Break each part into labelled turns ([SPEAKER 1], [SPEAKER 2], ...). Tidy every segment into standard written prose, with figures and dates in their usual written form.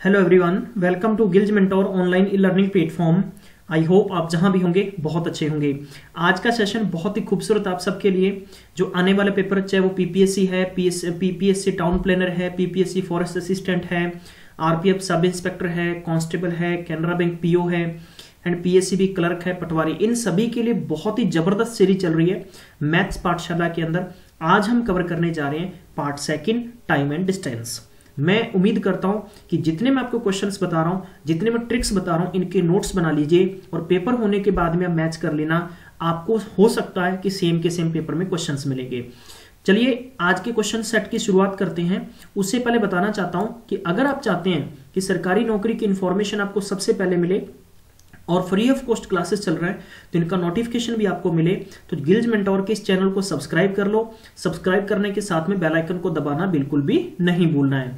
[SPEAKER 1] Hello everyone, welcome to Gillz Mentor online e learning platform. I hope आप जहां भी होंगे बहुत अच्छे होंगे। आज का सेशन बहुत ही खूबसूरत आप सबके लिए, जो आने वाले पेपर चाहे वो पीपीएससी है, पीपीएससी टाउन प्लानर है, पीपीएससी फॉरेस्ट असिस्टेंट है, आरपीएफ सब इंस्पेक्टर है, कांस्टेबल है, कैनरा बैंक पीओ है एंड पीएससीबी क्लर्क है, पटवारी, इन सभी के लिए बहुत ही जबरदस्त सीरीज चल रही है मैथ्स पाठशाला के अंदर। आज हम कवर करने जा रहे हैं part second, time and distance. मैं उम्मीद करता हूं कि जितने मैं आपको क्वेश्चंस बता रहा हूं, जितने मैं ट्रिक्स बता रहा हूं, इनके नोट्स बना लीजिए और पेपर होने के बाद में आप मैच कर लेना। आपको हो सकता है कि सेम के सेम पेपर में क्वेश्चंस मिलेंगे। चलिए आज के क्वेश्चन सेट की शुरुआत करते हैं। उससे पहले बताना चाहता हूं कि अगर आप चाहते हैं कि सरकारी नौकरी की इंफॉर्मेशन आपको सबसे पहले मिले और फ्री ऑफ कॉस्ट क्लासेस चल रहा है तो इनका नोटिफिकेशन भी आपको मिले, तो गिल्ज मेंटोर के इस चैनल को सब्सक्राइब कर लो। सब्सक्राइब करने के साथ में बेल आइकन को दबाना बिल्कुल भी नहीं भूलना है।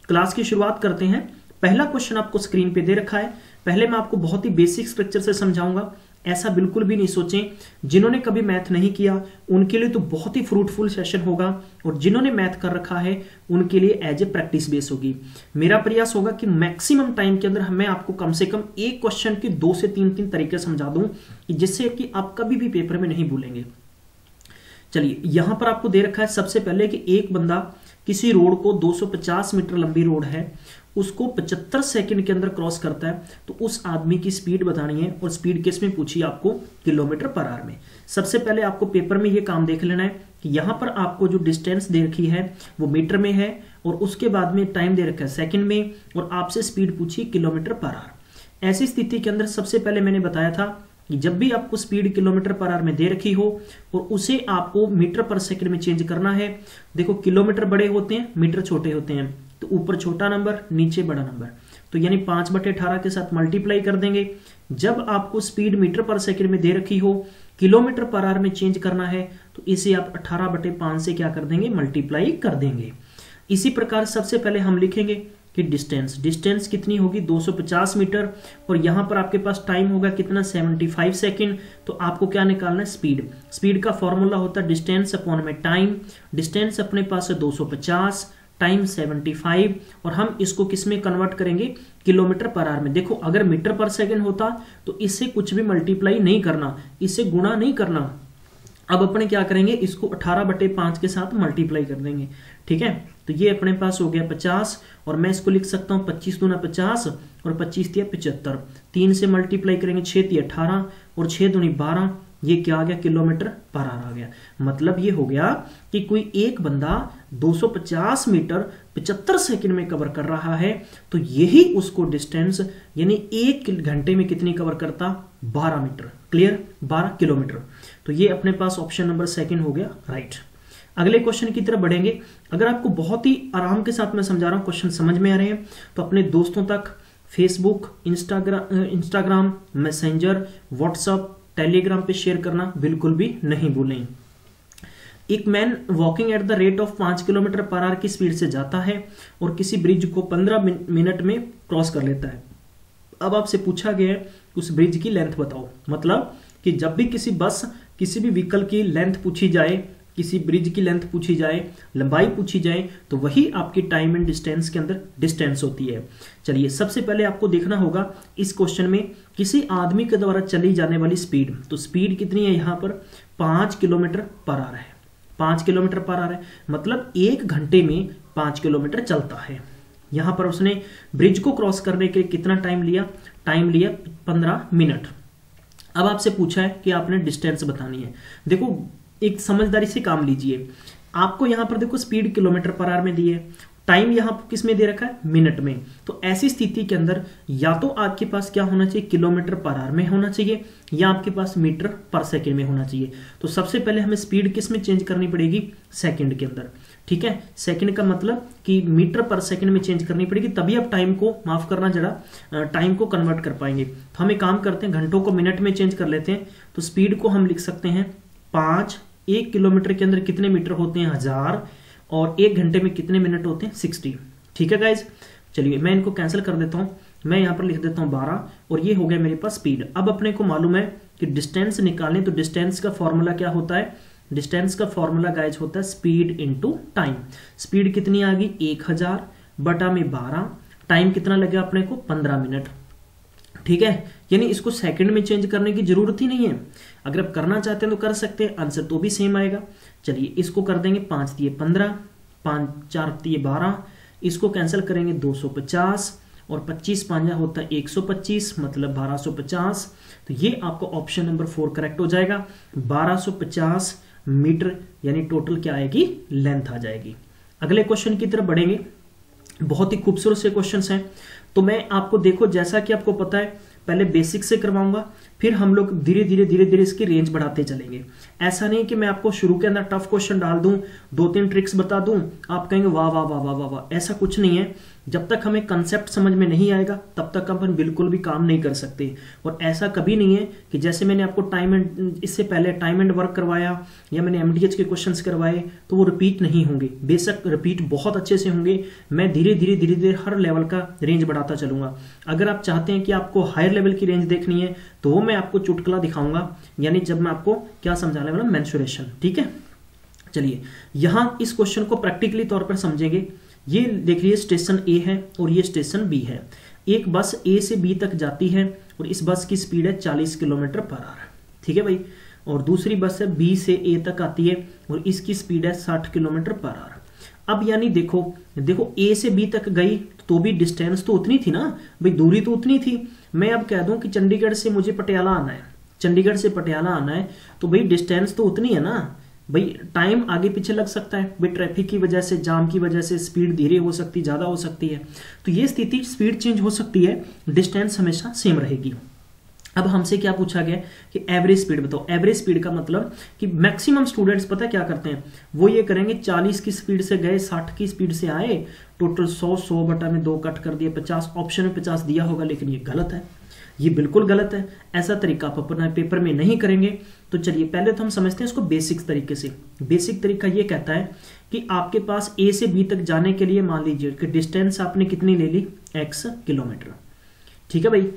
[SPEAKER 1] क्लास की शुरुआत करते हैं। पहला क्वेश्चन आपको स्क्रीन पे दे रखा है। पहले मैं आपको बहुत ही बेसिक स्ट्रक्चर से समझाऊंगा। ऐसा बिल्कुल भी नहीं सोचें, जिन्होंने कभी मैथ नहीं किया उनके लिए तो बहुत ही फ्रूटफुल सेशन होगा, और जिन्होंने मैथ कर रखा है उनके लिए एज ए प्रैक्टिस बेस होगी। मेरा प्रयास होगा कि मैक्सिमम टाइम के अंदर मैं आपको कम से कम एक क्वेश्चन के 2 से 3 तरीके समझा दूं, जिससे कि आप कभी भी पेपर में नहीं भूलेंगे। चलिए यहां पर आपको दे रखा है सबसे पहले कि एक बंदा किसी रोड को 250 मीटर लंबी रोड है, उसको 75 सेकंड के अंदर क्रॉस करता है, तो उस आदमी की स्पीड बतानी है, और स्पीड केस में पूछी आपको किलोमीटर पर आवर में। सबसे पहले आपको पेपर में ये काम देख लेना है कि यहां पर आपको जो डिस्टेंस दे रखी है वो मीटर में है, और उसके बाद में टाइम दे रखा है सेकंड में, और आपसे स्पीड पूछी किलोमीटर पर आवर। ऐसी स्थिति के अंदर सबसे पहले मैंने बताया था कि जब भी आपको स्पीड किलोमीटर पर आवर में दे रखी हो और उसे आपको मीटर पर सेकंड में चेंज करना है। देखो किलोमीटर बड़े होते हैं, मीटर छोटे होते हैं, तो ऊपर छोटा नंबर नीचे बड़ा नंबर, तो यानी 5/18 के साथ मल्टीप्लाई कर देंगे। जब आपको स्पीड मीटर पर सेकंड में दे रखी हो, किलोमीटर पर आवर में चेंज करना है, तो इसे आप 18/5 से क्या कर देंगे, मल्टीप्लाई कर देंगे। इसी प्रकार सबसे पहले हम लिखेंगे कि डिस्टेंस कितनी होगी, 250 मीटर, और यहां पर आपके पास टाइम होगा कितना, 75 सेकंड। तो आपको क्या निकालना है, स्पीड का फॉर्मूला होता है डिस्टेंस अपॉन में टाइम। डिस्टेंस अपने पास है 250, टाइम 75, और हम इसको किस में कन्वर्ट करेंगे, किलोमीटर पर आवर में। देखो अगर मीटर पर सेकंड होता तो इससे कुछ भी मल्टीप्लाई नहीं करना, इससे गुणा नहीं करना। अब अपने क्या करेंगे, इसको 18/5 के साथ मल्टीप्लाई कर देंगे। ठीक है, तो ये अपने पास हो गया 50, और मैं इसको लिख सकता हूं 25 दूना 50 और 25 तिया 75। 3 से मल्टीप्लाई करेंगे, 6 तिया 18 और 6 दूनी 12। ये क्या आ गया, किलोमीटर पर आवर आ गया। मतलब ये हो गया कि कोई एक बंदा 250 मीटर 75 सेकंड में कवर कर रहा है, तो यही उसको डिस्टेंस यानी 1 घंटे में कितनी कवर करता, 12 मीटर। Clear, 12 kilometre. तो ये अपने पास ऑप्शन नंबर सेकंड हो गया राइट। अगले क्वेश्चन की तरफ बढ़ेंगे। अगर आपको बहुत ही आराम के साथ मैं समझा रहा हूं, क्वेश्चन समझ में आ रहे हैं, तो अपने दोस्तों तक Facebook, Instagram, messenger, WhatsApp, Telegram पे शेयर करना बिल्कुल भी नहीं भूलें। एक man walking at the rate of 5 kilometre per hour की स्पीड से जाता है और किसी ब्रिज को 15 मिनट में क्रॉस कर लेता है। अब आपसे पूछा गया है उस ब्रिज की लेंथ बताओ। मतलब कि जब भी किसी बस, किसी भी व्हीकल की लेंथ पूछी जाए, किसी ब्रिज की लेंथ पूछी जाए, लंबाई पूछी जाए, तो वही आपकी टाइम एंड डिस्टेंस के अंदर डिस्टेंस होती है। चलिए सबसे पहले आपको देखना होगा इस क्वेश्चन में किसी आदमी के द्वारा चली जाने वाली स्पीड। तो स्पीड कितनी है यहाँ पर, 5 किलोमीटर पर आवर है। 5 किलोमीटर पर आवर है, मतलब 1 घंटे में 5 किलोमीटर चलता है। यहां पर उसने ब्रिज को क्रॉस करने के लिए कितना टाइम लिया, 15 मिनट। अब आपसे पूछा है कि आपने डिस्टेंस बतानी है। देखो एक समझदारी से काम लीजिए। आपको यहां पर देखो स्पीड किलोमीटर पर आवर में दी है, टाइम यहां किस में दे रखा है, मिनट में। तो ऐसी स्थिति के अंदर या तो आपके पास क्या होना चाहिए, किलोमीटर पर आवर में होना चाहिए, या आपके पास मीटर पर सेकंड में होना चाहिए। तो सबसे पहले हमें स्पीड किस में चेंज करनी पड़ेगी, सेकंड के अंदर। ठीक है, सेकंड का मतलब कि मीटर पर सेकंड में चेंज करनी पड़ेगी, तभी आप टाइम को, माफ करना जरा, टाइम को कन्वर्ट कर पाएंगे। तो हम एक काम करते हैं, घंटों को मिनट में चेंज कर लेते हैं। तो स्पीड को हम लिख सकते हैं 5, 1 किलोमीटर के अंदर कितने मीटर होते हैं, 1000, और 1 घंटे में कितने मिनट होते हैं, 60। ठीक है गाइज, चलिए मैं इनको कैंसिल कर देता हूं। मैं यहां पर लिख देता हूं 12, और ये हो गया मेरे पास स्पीड। अब अपने को मालूम है कि डिस्टेंस निकालें, तो डिस्टेंस का फॉर्मूला क्या होता है, डिस्टेंस का फॉर्मूला गाइज होता है स्पीड इनटू टाइम। स्पीड कितनी आ गई, 1000 बटा में 12, टाइम कितना लगेगा अपने को 15 मिनट। ठीक है, यानी इसको सेकंड में चेंज करने की जरूरत ही नहीं है। अगर आप करना चाहते हैं तो कर सकते हैं, आंसर तो भी सेम आएगा। चलिए इसको कर देंगे 5 दिए 15, 5 4 दिए 12, इसको कैंसिल करेंगे 250 और 25 5 होता है 125, मतलब 1250। तो ये आपको ऑप्शन नंबर 4 करेक्ट हो जाएगा। 1250 मीटर यानी टोटल क्या आएगी, लेंथ आ जाएगी। अगले क्वेश्चन की तरफ बढ़ेंगे। बहुत ही खूबसूरत से क्वेश्चंस हैं। तो मैं आपको देखो, जैसा कि आपको पता है, पहले बेसिक से करवाऊंगा, फिर हम लोग धीरे धीरे इसकी रेंज बढ़ाते चलेंगे। ऐसा नहीं कि मैं आपको शुरू के अंदर टफ क्वेश्चन डाल दूं, 2-3 ट्रिक्स बता दूं, आप कहेंगे वाह वाह वाह वाह वाह वाह। ऐसा कुछ नहीं है। जब तक हमें कंसेप्ट समझ में नहीं आएगा तब तक अपन बिल्कुल भी काम नहीं कर सकते। और ऐसा कभी नहीं है कि जैसे मैंने आपको इससे पहले टाइम एंड वर्क करवाया या मैंने एमडीएच के क्वेश्चंस करवाए तो वो रिपीट नहीं होंगे। बेशक रिपीट बहुत अच्छे से होंगे। मैं धीरे धीरे हर लेवल का रेंज बढ़ाता चलूंगा। अगर आप चाहते हैं कि आपको हायर लेवल की रेंज देखनी है तो वो मैं आपको चुटकुला दिखाऊंगा, यानी जब मैं आपको क्या समझाने वाला, मेंसुरेशन। ठीक है, चलिए यहां इस क्वेश्चन को प्रैक्टिकली तौर पर समझेंगे। ये देखिए स्टेशन ए है और ये स्टेशन बी है। एक बस ए से बी तक जाती है और इस बस की स्पीड है 40 किलोमीटर पर आवर। ठीक है भाई, और दूसरी बस है बी से ए तक आती है और इसकी स्पीड है 60 किलोमीटर पर आवर। अब यानी देखो ए से बी तक गई तो भी डिस्टेंस तो उतनी थी ना भाई, दूरी तो उतनी थी। मैं अब कह दूं कि चंडीगढ़ से मुझे पटियाला आना है, चंडीगढ़ से पटियाला आना है, तो भाई डिस्टेंस तो उतनी है ना भाई। टाइम आगे पीछे लग सकता है भाई, ट्रैफिक की वजह से, जाम की वजह से स्पीड धीरे हो सकती है, ज्यादा हो सकती है। तो ये स्थिति, स्पीड चेंज हो सकती है, डिस्टेंस हमेशा सेम रहेगी। अब हमसे क्या पूछा गया कि एवरेज स्पीड बताओ। एवरेज स्पीड का मतलब कि मैक्सिमम स्टूडेंट्स पता क्या करते हैं, वो ये करेंगे 40 की स्पीड से गए, 60 की स्पीड से आए, टोटल 100 बटा में 2 कट कर दिए 50। ऑप्शन में 50 दिया होगा, लेकिन ये गलत है, ये बिल्कुल गलत है। ऐसा तरीका आप अपना पेपर में नहीं करेंगे। तो चलिए पहले तो हम समझते हैं इसको बेसिक तरीके से। बेसिक तरीका ये कहता है कि आपके पास ए से बी तक जाने के लिए मान लीजिए कि डिस्टेंस आपने कितनी ले ली, x किलोमीटर। ठीक है भाई,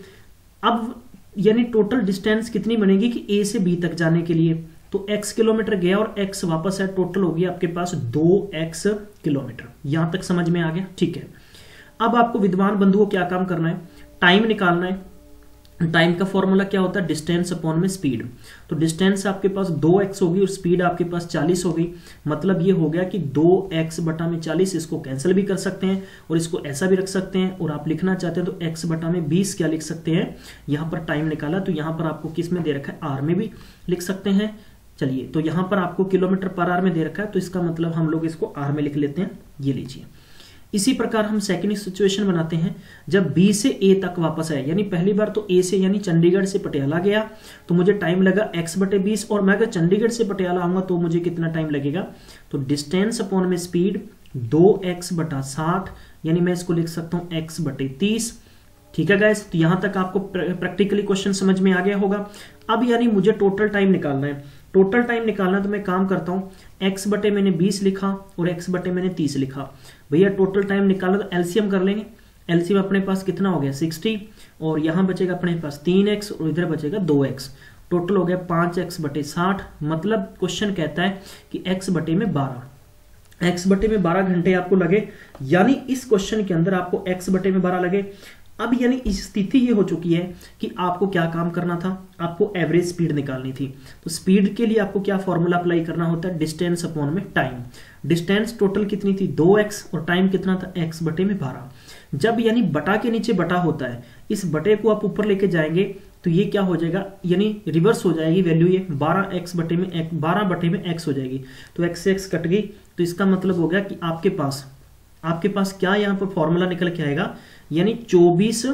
[SPEAKER 1] अब यानी टोटल डिस्टेंस कितनी बनेगी कि ए से बी तक जाने के लिए, तो x किलोमीटर गया और x वापस है, टोटल हो गया आपके पास 2x किलोमीटर। यहां तक समझ में आ गया? ठीक है। अब आपको विद्वान बंधुओं क्या काम करना है, टाइम निकालना है। टाइम का फॉर्मूला क्या होता है, डिस्टेंस अपॉन में स्पीड। तो डिस्टेंस आपके पास 2x होगी और स्पीड आपके पास 40 होगी। मतलब ये हो गया कि 2x बटा में 40, इसको कैंसिल भी कर सकते हैं और इसको ऐसा भी रख सकते हैं। और आप लिखना चाहते हैं तो x बटा में 20 क्या लिख सकते हैं, यहां पर टाइम निकाला तो यहां पर आपको किस में दे रखा है, आर में भी लिख सकते हैं। चलिए, तो यहां पर आपको किलोमीटर पर आवर में दे रखा है, तो इसका मतलब हम लोग इसको आर में लिख लेते हैं। ये लीजिए। इसी प्रकार हम सेकंड सिचुएशन बनाते हैं, जब बी से ए तक वापस आए, यानी पहली बार तो ए से यानी चंडीगढ़ से पटियाला गया तो मुझे टाइम लगा x बटे 20, और मैं अगर चंडीगढ़ से पटियाला आऊंगा तो मुझे कितना टाइम लगेगा, तो डिस्टेंस अपॉन में स्पीड 2x बटा 60, यानी मैं इसको लिख सकता हूं x बटे 30। ठीक है गाइस, तो यहां तक आपको प्रैक्टिकली क्वेश्चन समझ में आ गया होगा। अब यानी मुझे टोटल टाइम निकालना है। टोटल टाइम निकालना तो मैं काम करता हूं, x बटे मैंने 20 लिखा और x बटे मैंने 30 लिखा। भैया टोटल टाइम निकालना तो एलसीएम कर लेंगे। एलसीएम अपने पास कितना हो गया 60, और यहां बचेगा अपने पास 3x और इधर बचेगा 2x। टोटल हो गया 5x बटे 60। मतलब क्वेश्चन कहता है कि x बटे में 12, x बटे में 12 घंटे आपको लगे, यानी इस क्वेश्चन के अंदर आपको x बटे में 12 लगे। अब यानी इस स्थिति ये हो चुकी है कि आपको क्या काम करना था, आपको एवरेज स्पीड निकालनी थी। तो स्पीड के लिए आपको क्या फॉर्मूला अप्लाई करना होता है, डिस्टेंस अपॉन में टाइम। डिस्टेंस टोटल कितनी थी 2x और टाइम कितना था x बटे में 12। जब यानी बटा के नीचे बटा होता है, इस बटे को आप ऊपर लेके जाएंगे तो ये क्या हो जाएगा, यानी रिवर्स हो जाएगी वैल्यू, ये 12x बटे में 12 बटे में x हो जाएगी। तो x से x कट गई, तो इसका मतलब हो गया कि आपके पास क्या यहाँ पर फॉर्मूला निकल के आएगा, यानी 24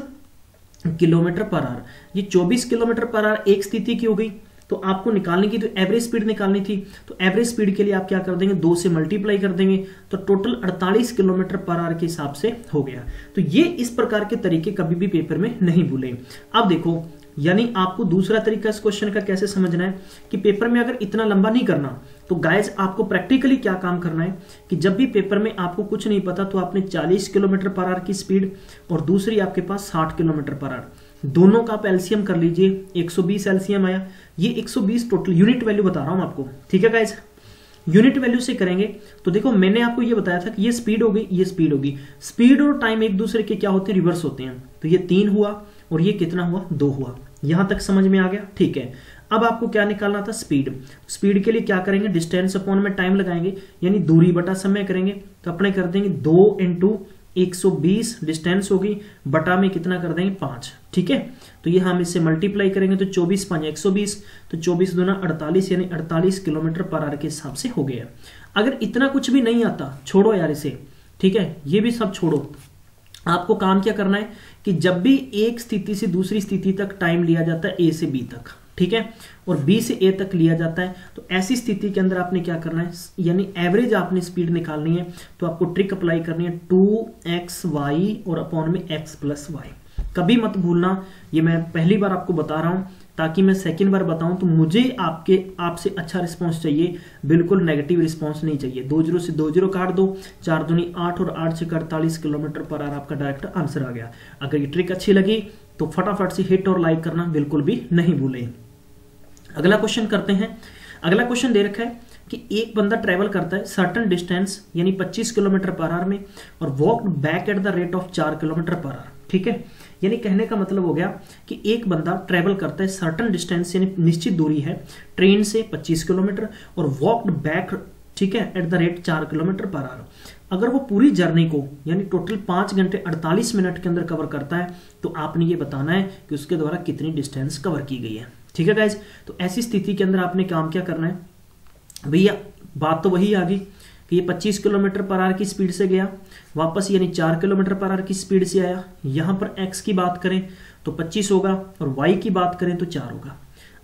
[SPEAKER 1] किलोमीटर पर आवर। ये 24 किलोमीटर पर आवर एक स्थिति की हो गई। तो आपको निकालने की, तो एवरेज स्पीड निकालनी थी, तो एवरेज स्पीड के लिए आप क्या कर देंगे, 2 से मल्टीप्लाई कर देंगे, तो टोटल 48 किलोमीटर पर आवर के हिसाब से हो गया। तो ये इस प्रकार के तरीके कभी भी पेपर में नहीं भूलें। अब देखो, यानी आपको दूसरा तरीका इस क्वेश्चन का कैसे समझना है कि पेपर में अगर इतना लंबा नहीं करना, तो गाइज आपको प्रैक्टिकली क्या काम करना है कि जब भी पेपर में आपको कुछ नहीं पता तो आपने 40 किलोमीटर पर आवर की स्पीड और दूसरी आपके पास 60 किलोमीटर पर आवर, दोनों का आप एलसीएम कर लीजिए। 120 एलसीएम आया, ये 120 टोटल यूनिट वैल्यू बता रहा हूं आपको। ठीक है गाइज, यूनिट वैल्यू से करेंगे तो देखो मैंने आपको ये बताया था कि ये स्पीड होगी, ये स्पीड होगी। स्पीड और टाइम एक दूसरे के क्या होते हैं, रिवर्स होते हैं। तो ये 3 हुआ और ये कितना हुआ, 2 हुआ। यहां तक समझ में आ गया, ठीक है। अब आपको क्या निकालना था, स्पीड। स्पीड के लिए क्या करेंगे, डिस्टेंस अपॉन में टाइम लगाएंगे, यानी दूरी बटा समय करेंगे। तो अपने कर देंगे 2 × 120 डिस्टेंस होगी, बटा में कितना कर देंगे, 5, ठीक है। तो ये हम इसे मल्टीप्लाई करेंगे तो 24 × 5 120, तो 24 दूना 48, यानी 48 किलोमीटर पर आवर के हिसाब से हो गया। अगर इतना कुछ भी नहीं आता, छोड़ो यार इसे, ठीक है, ये भी सब छोड़ो। आपको काम क्या करना है कि जब भी एक स्थिति से दूसरी स्थिति तक टाइम लिया जाता है, ए से बी तक, ठीक है, और बी से ए तक लिया जाता है, तो ऐसी स्थिति के अंदर आपने क्या करना है, यानी एवरेज आपने स्पीड निकालनी है। तो आपको ट्रिक अप्लाई करनी है, 2xy और अपॉन में x + y। कभी मत भूलना, ये मैं पहली बार आपको बता रहा हूं ताकि मैं सेकंड बार बताऊं तो मुझे आपसे अच्छा रिस्पांस चाहिए, बिल्कुल नेगेटिव रिस्पांस नहीं चाहिए। 2 0 से 2 0 काट दो, 4 दूनी 8 और 8 से 48 किलोमीटर पर आवर आपका डायरेक्ट आंसर आ गया। अगर ये ट्रिक अच्छी लगी तो फटाफट से हिट और लाइक करना बिल्कुल भी नहीं भूलें। अगला क्वेश्चन करते हैं। अगला क्वेश्चन दे रखा है कि एक बंदा ट्रेवल करता है सर्टन डिस्टेंस यानी 25 किलोमीटर पर आवर में और walked back at the rate of 4 kilometre per hour, ठीक है। यानी कहने का मतलब हो गया कि एक बंदा ट्रेवल करता है सर्टन डिस्टेंस यानी निश्चित दूरी है ट्रेन से 25 किलोमीटर और वॉकड बैक, ठीक है, at the rate 4 kilometre per hour. अगर वो पूरी जर्नी को यानी टोटल 5 घंटे 48 मिनट के अंदर कवर करता है तो आपने ये बताना है कि उसके द्वारा कितनी डिस्टेंस कवर की गई है, ठीक है गाइज। तो ऐसी स्थिति के अंदर आपने काम क्या करना है भैया, बात तो वही आ गई कि ये 25 किलोमीटर पर आवर की स्पीड से गया वापस, यानी 4 किलोमीटर पर आवर की स्पीड से आया। यहां पर x की बात करें तो 25 होगा और y की बात करें तो 4 होगा।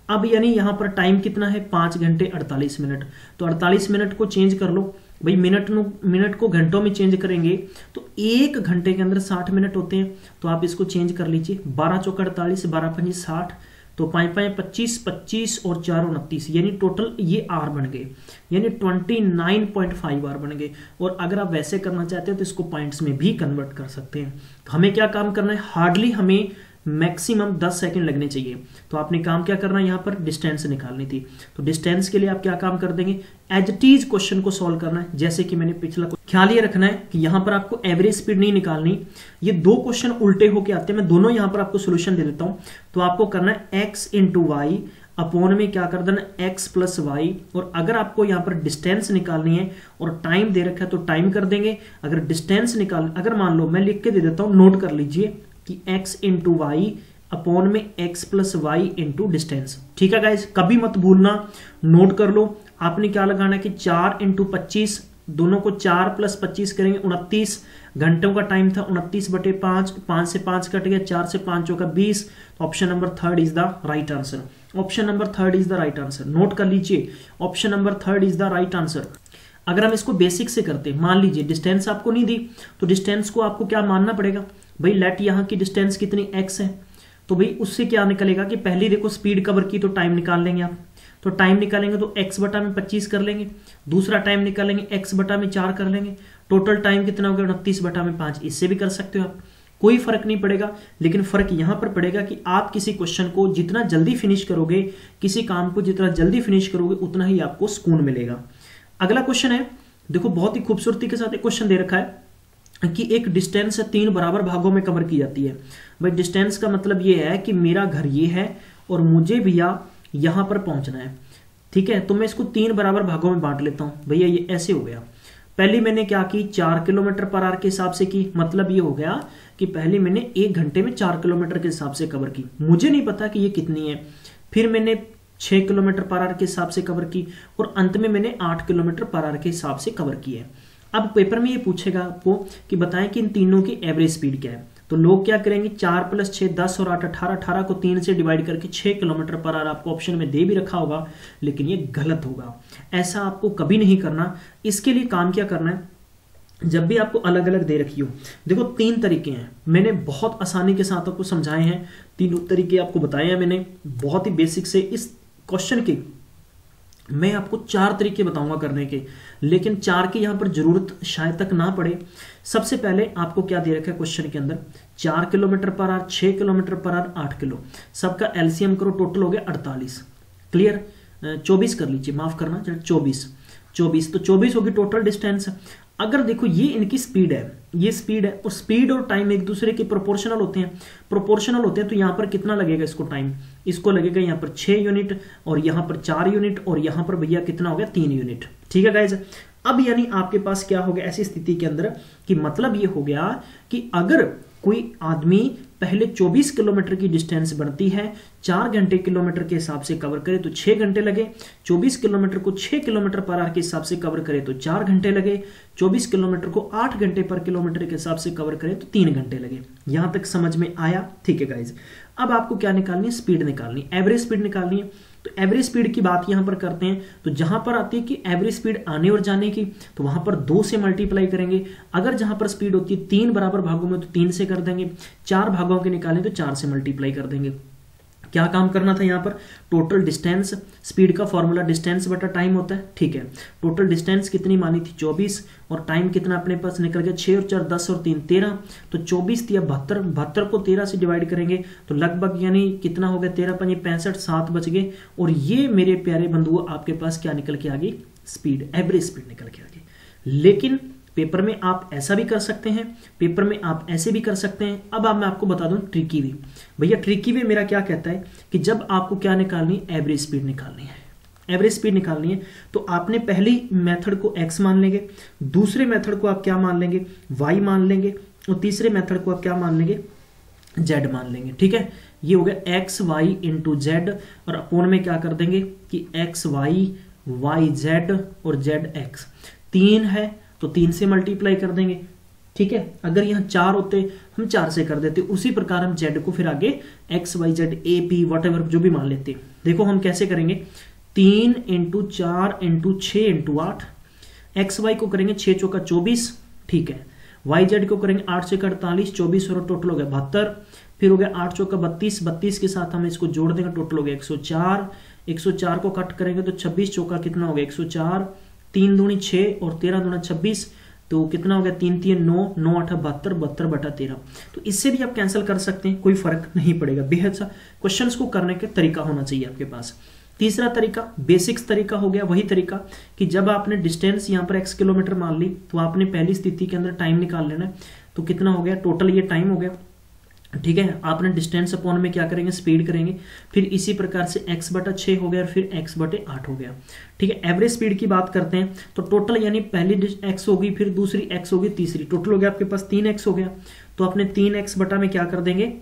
[SPEAKER 1] अब यानी यहां पर टाइम कितना है, 5 घंटे 48 मिनट। तो 48 मिनट को चेंज कर लो भाई, मिनट को घंटों में चेंज करेंगे तो 1 घंटे के अंदर 60 मिनट होते हैं। तो आप इसको चेंज कर लीजिए, 12 चौका 48, 12 पंजी 60, तो 5 5 25, 25 और 4 29, यानी टोटल ये आर बन गए, यानी 29.5 आर बन गए। और अगर आप वैसे करना चाहते हैं तो इसको पॉइंट्स में भी कन्वर्ट कर सकते हैं। तो हमें क्या काम करना है, हार्डली हमें मैक्सिमम 10 सेकंड लगने चाहिए। तो आपने काम क्या करना है, यहाँ पर डिस्टेंस निकालनी थी। तो डिस्टेंस के लिए आप क्या काम कर देंगे, एज इट इज क्वेश्चन को सॉल्व करना है जैसे कि मैंने पिछला। ख्याल ये रखना है कि यहाँ पर आपको एवरेज स्पीड नहीं निकालनी, ये 2 क्वेश्चन उल्टे होके आते हैं। मैं दोनों यहाँ पर आपको सोल्यूशन दे देता हूँ। तो आपको करना है x × y अपॉन में क्या कर देना, x + y। और अगर आपको यहाँ पर डिस्टेंस निकालनी है और टाइम दे रखा है तो टाइम कर देंगे। अगर डिस्टेंस अगर मान लो मैं लिख के दे देता हूँ, नोट कर लीजिए कि x × y अपॉन में x + y × डिस्टेंस, ठीक है गाइज। कभी मत भूलना, नोट कर लो। आपने क्या लगाना है कि 4 × 25, दोनों को 4 + 25 करेंगे, 29 घंटों का टाइम था, 29/5, 5 से 5 कट गया, 4 से 5 चौका 20। Option number 3 is the right answer. Option number 3 is the right answer, note कर लीजिए, option number 3 is the right answer. अगर हम इसको बेसिक से करते, मान लीजिए डिस्टेंस आपको नहीं दी तो डिस्टेंस को आपको क्या मानना पड़ेगा भाई, लेट यहाँ की डिस्टेंस कितनी x है, तो भाई उससे क्या निकलेगा कि पहले देखो स्पीड कवर की तो टाइम निकाल लेंगे आप। तो टाइम निकालेंगे तो x/25 कर लेंगे, दूसरा टाइम निकालेंगे x/4 कर लेंगे, टोटल टाइम कितना हो गया 29/5। इससे भी कर सकते हो आप, कोई फर्क नहीं पड़ेगा। लेकिन फर्क यहां पर पड़ेगा कि आप किसी क्वेश्चन को जितना जल्दी फिनिश करोगे, किसी काम को जितना जल्दी फिनिश करोगे उतना ही आपको सुकून मिलेगा। अगला क्वेश्चन है, देखो बहुत ही खूबसूरती के साथ एक क्वेश्चन दे रखा है कि एक डिस्टेंस 3 बराबर भागों में कवर की जाती है। भाई डिस्टेंस का मतलब ये है कि मेरा घर ये है और मुझे भैया यहां पर पहुंचना है, ठीक है। तो मैं इसको 3 बराबर भागों में बांट लेता हूं। भैया ये ऐसे हो गया, पहले मैंने क्या की 4 किलोमीटर पर आवर के हिसाब से की, मतलब ये हो गया कि पहले मैंने 1 घंटे में 4 किलोमीटर के हिसाब से कवर की, मुझे नहीं पता कि ये कितनी है। फिर मैंने 6 किलोमीटर पर आवर के हिसाब से कवर की और अंत में मैंने 8 किलोमीटर पर आवर के हिसाब से कवर की है। अब पेपर में ये पूछेगा आपको कि बताएं कि इन तीनों की एवरेज स्पीड क्या है। तो लोग क्या करेंगे, 4 + 6 10 और 8 18, 18 को 3 से डिवाइड करके 6 किलोमीटर पर आवर आपको ऑप्शन में दे भी रखा होगा, लेकिन ये गलत होगा। ऐसा आपको कभी नहीं करना। इसके लिए काम क्या करना है, जब भी आपको अलग अलग दे रखी हो, देखो 3 तरीके हैं, मैंने बहुत आसानी के साथ आपको समझाए हैं, 3 तरीके आपको बताए हैं मैंने बहुत ही बेसिक से। इस क्वेश्चन के मैं आपको 4 तरीके बताऊंगा करने के, लेकिन 4 की यहां पर जरूरत शायद तक ना पड़े। सबसे पहले आपको क्या दे रखा है क्वेश्चन के अंदर, 4 kilometre per hour, 6 kilometre per hour, 8 kilo, सबका एलसीएम करो, टोटल हो गया 48। क्लियर, 24 कर लीजिए, माफ करना, 24। 24, तो 24 होगी टोटल डिस्टेंस। अगर देखो ये इनकी स्पीड है, ये स्पीड है, और स्पीड और टाइम एक दूसरे के प्रोपोर्शनल होते हैं, प्रोपोर्शनल होते हैं, तो यहां पर कितना लगेगा इसको टाइम, इसको लगेगा यहां पर 6 यूनिट और यहां पर 4 यूनिट और यहां पर भैया कितना हो गया 3 यूनिट। ठीक है गाइज, अब यानी आपके पास क्या हो गया ऐसी स्थिति के अंदर कि मतलब ये हो गया कि अगर कोई आदमी पहले 24 किलोमीटर की डिस्टेंस बढ़ती है 4 घंटे किलोमीटर के हिसाब से कवर करे तो 6 घंटे लगे, 24 किलोमीटर को 6 किलोमीटर पर आवर के हिसाब से कवर करे तो 4 घंटे लगे, 24 किलोमीटर को 8 घंटे पर किलोमीटर के हिसाब से कवर करे तो 3 घंटे लगे। यहां तक समझ में आया? ठीक है गाइज, अब आपको क्या निकालनी है, स्पीड निकालनी, एवरेज स्पीड निकालनी है। तो एवरेज स्पीड की बात यहां पर करते हैं, तो जहां पर आती है कि एवरेज स्पीड आने और जाने की, तो वहां पर 2 से मल्टीप्लाई करेंगे। अगर जहां पर स्पीड होती है 3 बराबर भागों में तो 3 से कर देंगे, 4 भागों के निकालें तो 4 से मल्टीप्लाई कर देंगे। क्या काम करना था यहाँ पर, टोटल डिस्टेंस, स्पीड का फॉर्मूला डिस्टेंस बटा टाइम होता है। ठीक है, टोटल डिस्टेंस कितनी मानी थी 24 और टाइम कितना अपने पास निकल गया 6 और 4 10 और 3 13, तो 24 दिया 72, 72 को 13 से डिवाइड करेंगे तो लगभग यानी कितना हो गया 13 5 65, 7 बच गए। और ये मेरे प्यारे बंधुओं आपके पास क्या निकल के आ गई, स्पीड, एवरेज स्पीड निकल के आ गई। लेकिन पेपर में आप ऐसा भी कर सकते हैं, पेपर में आप ऐसे भी कर सकते हैं। अब मैं आपको बता दूं ट्रिकी वे, भैया ट्रिकी वे मेरा क्या कहता है कि जब आपको क्या निकालनी, एवरेज स्पीड निकालनी है, एवरेज स्पीड निकालनी है, तो आपने पहली मेथड को x मान लेंगे, दूसरे मेथड को आप क्या मान लेंगे, y मान लेंगे, और तीसरे मेथड को आप क्या मान लेंगे, z मान लेंगे। ठीक है, ये हो गया x y इंटू जेड, और अपोन में क्या कर देंगे कि x y y z और z x, 3 है तो 3 से मल्टीप्लाई कर देंगे। ठीक है, अगर यहाँ 4 होते हम 4 से कर देते, उसी प्रकार हम z को फिर आगे x y z a p whatever जो भी मान लेते। देखो हम कैसे करेंगे, 3 into 4 into 6 into 8, X Y को करेंगे 6 चौका 24, ठीक है, वाई जेड को करेंगे 8 से 48, 24 और टोटल हो गया 72, फिर हो गया 8 चौका 32, 32 के साथ हम इसको जोड़ देंगे, टोटल हो गया 104, 104 को कट करेंगे तो 26 चौका कितना हो गया 104, 3 दूनी 6 और 13 दूना 26, तो कितना हो गया 3 3 9, 9 8 72, 72 बटा 13। तो इससे भी आप कैंसिल कर सकते हैं, कोई फर्क नहीं पड़ेगा। बेहद सा क्वेश्चंस को करने का तरीका होना चाहिए आपके पास। तीसरा तरीका, बेसिक्स तरीका हो गया, वही तरीका कि जब आपने डिस्टेंस यहाँ पर x किलोमीटर मान ली तो आपने पहली स्थिति के अंदर टाइम निकाल लेना है। तो कितना हो गया टोटल, ये टाइम हो गया, ठीक है। आपने डिस्टेंस अपॉन में क्या करेंगे, स्पीड करेंगे, फिर इसी प्रकार से x बटा 6 हो गया और फिर x बटे 8 हो गया, ठीक है। एवरेज स्पीड की बात करते हैं तो टोटल यानी पहली x होगी, फिर दूसरी x होगी, तीसरी, टोटल हो गया आपके पास 3x हो गया। तो आपने 3x बटा में क्या कर देंगे,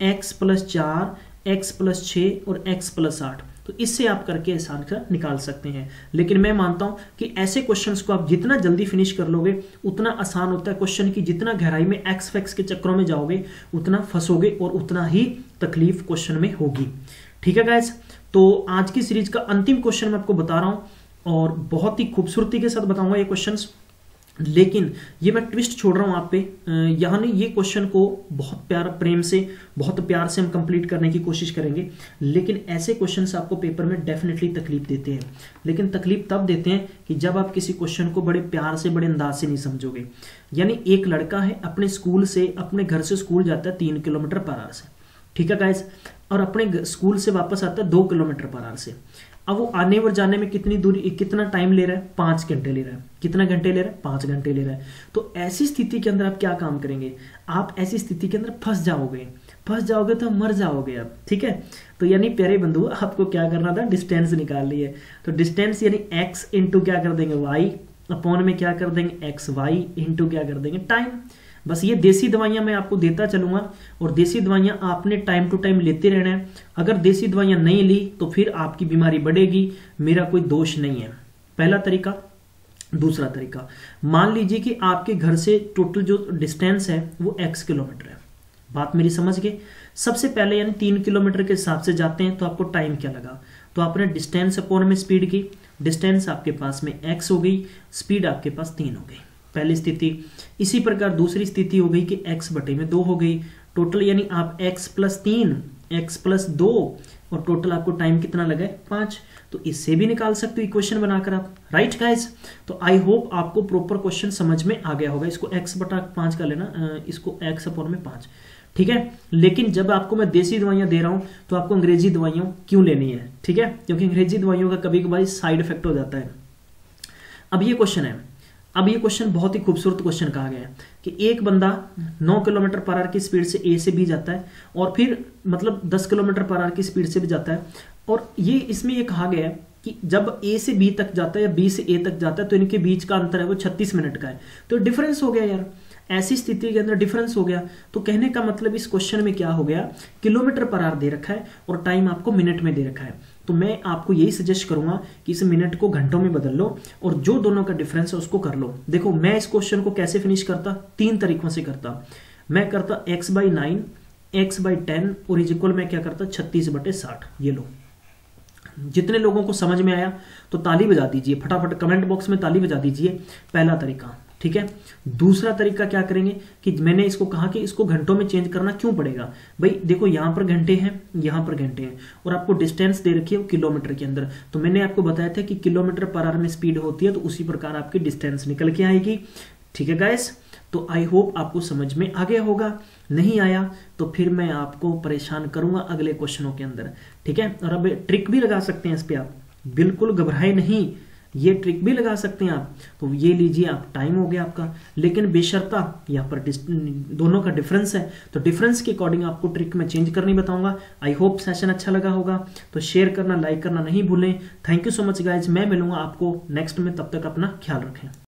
[SPEAKER 1] x प्लस 4, x प्लस 6 और x प्लस 8। तो इससे आप करके आसान कर निकाल सकते हैं। लेकिन मैं मानता हूं कि ऐसे क्वेश्चंस को आप जितना जल्दी फिनिश कर लोगे उतना आसान होता है क्वेश्चन की, जितना गहराई में एक्स फैक्स के चक्करों में जाओगे उतना फंसोगे और उतना ही तकलीफ क्वेश्चन में होगी, ठीक है गाइस। तो आज की सीरीज का अंतिम क्वेश्चन मैं आपको बता रहा हूं और बहुत ही खूबसूरती के साथ बताऊंगा ये क्वेश्चंस, लेकिन ये मैं ट्विस्ट छोड़ रहा हूं आप पे, यानी ये क्वेश्चन को बहुत प्यार प्रेम से, बहुत प्यार से हम कंप्लीट करने की कोशिश करेंगे। लेकिन ऐसे क्वेश्चंस आपको पेपर में डेफिनेटली तकलीफ देते हैं, लेकिन तकलीफ तब देते हैं कि जब आप किसी क्वेश्चन को बड़े प्यार से, बड़े अंदाज से नहीं समझोगे। यानी एक लड़का है, अपने स्कूल से, अपने घर से स्कूल जाता है 3 किलोमीटर पर आवर से, ठीक है गाइस, और अपने स्कूल से वापस आता है 2 किलोमीटर पर आवर से। अब वो आने और जाने में कितनी दूरी, कितना टाइम ले रहा है, 5 घंटे ले रहा है। कितना घंटे ले रहा है, 5 घंटे ले रहा है। तो ऐसी स्थिति के अंदर आप क्या काम करेंगे, आप ऐसी स्थिति के अंदर फंस जाओगे तो मर जाओगे आप, ठीक है। तो यानी प्यारे बंधु आपको क्या करना था, डिस्टेंस निकाल ली है। तो डिस्टेंस यानी x इंटू क्या कर देंगे y, अपॉन में क्या कर देंगे एक्स वाई इंटू क्या कर देंगे टाइम। बस ये देसी दवाइयां मैं आपको देता चलूंगा और देसी दवाइयां आपने टाइम टू टाइम लेते रहना है। अगर देसी दवाइयां नहीं ली तो फिर आपकी बीमारी बढ़ेगी, मेरा कोई दोष नहीं है। पहला तरीका। दूसरा तरीका, मान लीजिए कि आपके घर से टोटल जो डिस्टेंस है वो x किलोमीटर है, बात मेरी समझ गए। सबसे पहले यानी 3 किलोमीटर के हिसाब से जाते हैं तो आपको टाइम क्या लगा, तो आपने डिस्टेंस अपॉन में स्पीड की, डिस्टेंस आपके पास में x हो गई, स्पीड आपके पास 3 हो गई, पहली स्थिति। इसी प्रकार दूसरी स्थिति हो गई कि x बटे में 2 हो गई, टोटल यानी आप x प्लस 3, x प्लस 2 और टोटल आपको टाइम कितना लगा है 5। तो इससे भी निकाल सकते हो इक्वेशन बनाकर आप, राइट गाइस। तो आई होप आपको प्रॉपर क्वेश्चन समझ में आ गया होगा। इसको x बटा 5 का लेना, इसको x अपॉन में 5, ठीक है। लेकिन जब आपको मैं देसी दवाइयां दे रहा हूं तो आपको अंग्रेजी दवाइयां क्यों लेनी है, ठीक है, क्योंकि अंग्रेजी दवाइयों का कभी कभार साइड इफेक्ट हो जाता है। अब ये क्वेश्चन है, अब ये क्वेश्चन बहुत ही खूबसूरत क्वेश्चन कहा गया है कि एक बंदा 9 किलोमीटर पर आवर की स्पीड से ए से बी जाता है और फिर मतलब 10 किलोमीटर पर आवर की स्पीड से भी जाता है, और ये इसमें ये कहा गया है कि जब ए से बी तक जाता है या बी से ए तक जाता है तो इनके बीच का अंतर है वो 36 मिनट का है। तो डिफरेंस हो गया यार, ऐसी स्थिति के अंदर डिफरेंस हो गया। तो कहने का मतलब इस क्वेश्चन में क्या हो गया, किलोमीटर पर आवर दे रखा है और टाइम आपको मिनट में दे रखा है। तो मैं आपको यही सजेस्ट करूंगा कि इस मिनट को घंटों में बदल लो और जो दोनों का डिफरेंस है उसको कर लो। देखो मैं इस क्वेश्चन को कैसे फिनिश करता, 3 तरीकों से करता। मैं करता x/9, x/10 और इज इक्वल मैं क्या करता 36/60। ये लो, जितने लोगों को समझ में आया तो ताली बजा दीजिए, फटाफट कमेंट बॉक्स में ताली बजा दीजिए। पहला तरीका, ठीक है। दूसरा तरीका क्या करेंगे कि मैंने इसको कहा कि इसको घंटों में चेंज करना क्यों पड़ेगा भाई, देखो यहां पर घंटे हैं, यहां पर घंटे हैं और आपको डिस्टेंस दे रखी है किलोमीटर के अंदर। तो मैंने आपको बताया था कि किलोमीटर पर आवर में स्पीड होती है तो उसी प्रकार आपकी डिस्टेंस निकल के आएगी। ठीक है गाइस, तो आई होप आपको समझ में आ गया होगा। नहीं आया तो फिर मैं आपको परेशान करूंगा अगले क्वेश्चनों के अंदर, ठीक है। और अब ट्रिक भी लगा सकते हैं इस पे, आप बिल्कुल घबराए नहीं, ये ट्रिक भी लगा सकते हैं आप। तो ये लीजिए, आप टाइम हो गया आपका, लेकिन बेशर्ता यहाँ पर दोनों का डिफरेंस है तो डिफरेंस के अकॉर्डिंग आपको ट्रिक में चेंज करनी बताऊंगा। आई होप सेशन अच्छा लगा होगा, तो शेयर करना, लाइक करना नहीं भूलें। Thank you so much guys, मैं मिलूंगा आपको नेक्स्ट में, तब तक अपना ख्याल रखें।